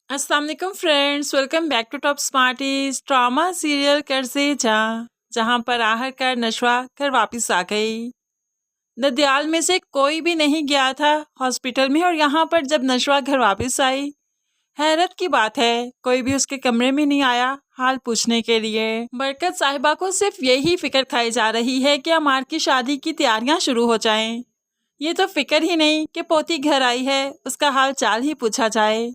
अस्सलाम वालेकुम friends, welcome back to top smarties drama serial Karze जहाँ पर आखिरकार नशवा घर वापस आ गई। नदियाल में से कोई भी नहीं गया था हॉस्पिटल में, और यहाँ पर जब नशवा घर वापस आई, हैरत की बात है कोई भी उसके कमरे में नहीं आया हाल पूछने के लिए। बरकत साहिबा को सिर्फ यही फिक्र खाई जा रही है कि अमार की शादी की तैयारियां शुरू हो जाएं। ये तो फिक्र ही नहीं कि पोती घर आई है उसका हाल चाल ही पूछा जाए।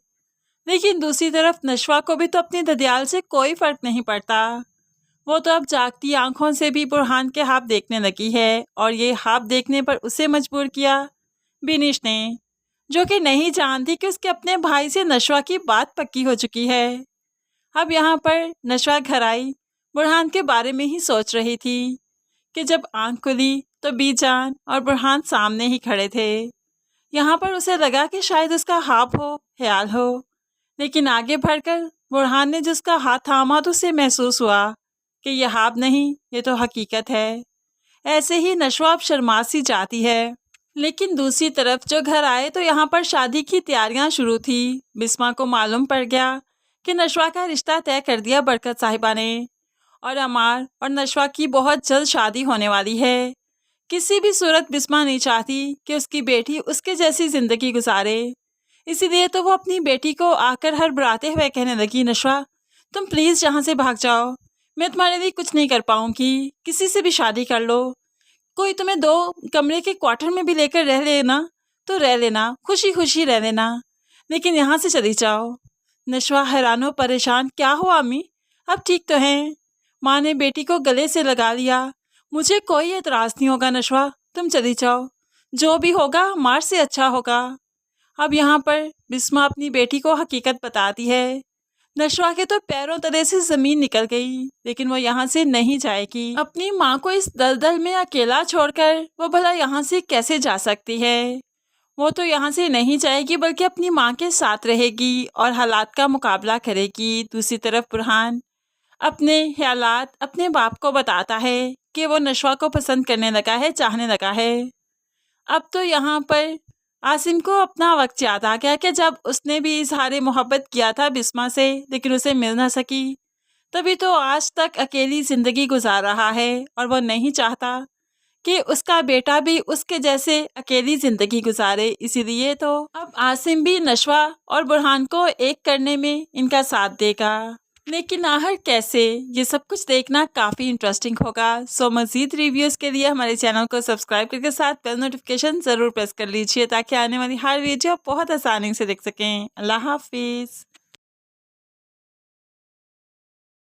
लेकिन दूसरी तरफ नशवा को भी तो अपनी ददियाल से कोई फर्क नहीं पड़ता। वो तो अब जागती आंखों से भी बुरहान के ख्वाब देखने लगी है, और ये ख्वाब देखने पर उसे मजबूर किया बिनिश ने, जो कि नहीं जानती कि उसके अपने भाई से नशवा की बात पक्की हो चुकी है। अब यहाँ पर नशवा घर आई, बुरहान के बारे में ही सोच रही थी कि जब आंख खुली तो बीजान और बुरहान सामने ही खड़े थे। यहाँ पर उसे लगा कि शायद उसका ख्वाब हो, ख्याल हो, लेकिन आगे बढ़कर बुरहान ने जिसका हाथ थामा तो उसे महसूस हुआ कि यह ख्वाब नहीं, ये तो हकीकत है। ऐसे ही नशवा अब शर्मा सी जाती है। लेकिन दूसरी तरफ जो घर आए तो यहाँ पर शादी की तैयारियां शुरू थी। बिस्मा को मालूम पड़ गया कि नशवा का रिश्ता तय कर दिया बरकत साहिबा ने, और अमार और नशवा की बहुत जल्द शादी होने वाली है। किसी भी सूरत बिस्मा नहीं चाहती कि उसकी बेटी उसके जैसी जिंदगी गुजारे। इसीलिए तो वो अपनी बेटी को आकर हड़बड़ाते हुए कहने लगी, नशवा तुम प्लीज़ यहाँ से भाग जाओ, मैं तुम्हारे लिए कुछ नहीं कर पाऊंगी, किसी से भी शादी कर लो, कोई तुम्हें 2 कमरे के क्वार्टर में भी लेकर रह लेना तो रह लेना, खुशी खुशी रह लेना, लेकिन यहाँ से चली जाओ। नशवा हैरानो परेशान, क्या हुआ अम्मी, अब ठीक तो हैं? माँ ने बेटी को गले से लगा लिया। मुझे कोई एतराज़ नहीं होगा नशवा, तुम चली जाओ, जो भी होगा मार से अच्छा होगा। अब यहाँ पर बिस्मा अपनी बेटी को हकीकत बताती है। नशवा के तो पैरों तले से जमीन निकल गई, लेकिन वो यहाँ से नहीं जाएगी। अपनी माँ को इस दलदल में अकेला छोड़कर वो भला यहाँ से कैसे जा सकती है। वो तो यहाँ से नहीं जाएगी बल्कि अपनी माँ के साथ रहेगी और हालात का मुकाबला करेगी। दूसरी तरफ बुरहान अपने ख्यालात अपने बाप को बताता है कि वो नशवा को पसंद करने लगा है, चाहने लगा है। अब तो यहाँ पर आसिम को अपना वक्त याद आ गया कि जब उसने भी इजहार मोहब्बत किया था बिस्मा से, लेकिन उसे मिल ना सकी। तभी तो आज तक अकेली ज़िंदगी गुजार रहा है, और वो नहीं चाहता कि उसका बेटा भी उसके जैसे अकेली ज़िंदगी गुजारे। इसीलिए तो अब आसिम भी नशवा और बुरहान को एक करने में इनका साथ देगा। लेकिन आखिर कैसे, ये सब कुछ देखना काफ़ी इंटरेस्टिंग होगा। सो मज़ीद रिव्यूज़ के लिए हमारे चैनल को सब्सक्राइब करके साथ बेल नोटिफिकेशन ज़रूर प्रेस कर लीजिए, ताकि आने वाली हर वीडियो बहुत आसानी से देख सकें। अल्लाह हाफिज़।